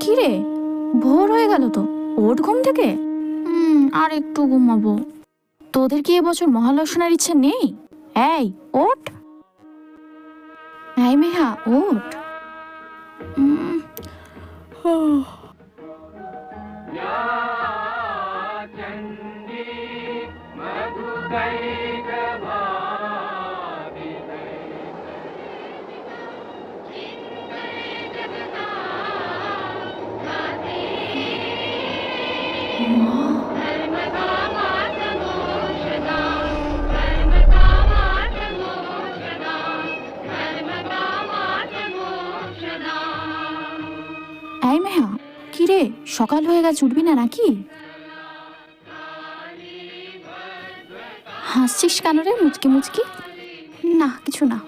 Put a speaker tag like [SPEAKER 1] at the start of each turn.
[SPEAKER 1] কি রে, ভোর হয়ে গেল তো, ওঠ ঘুম থেকে। আর একটু ঘুমাবো। তোদের কি এবছর মহালয়া শোনার ইচ্ছে নেই? এই ওঠ, এই মেহা ওঠ। এই মেহা, কি রে, সকাল হয়ে গেছে, উঠবি না নাকি? হাসছিস কেন রে মুচকি মুচকি? না কিছু না।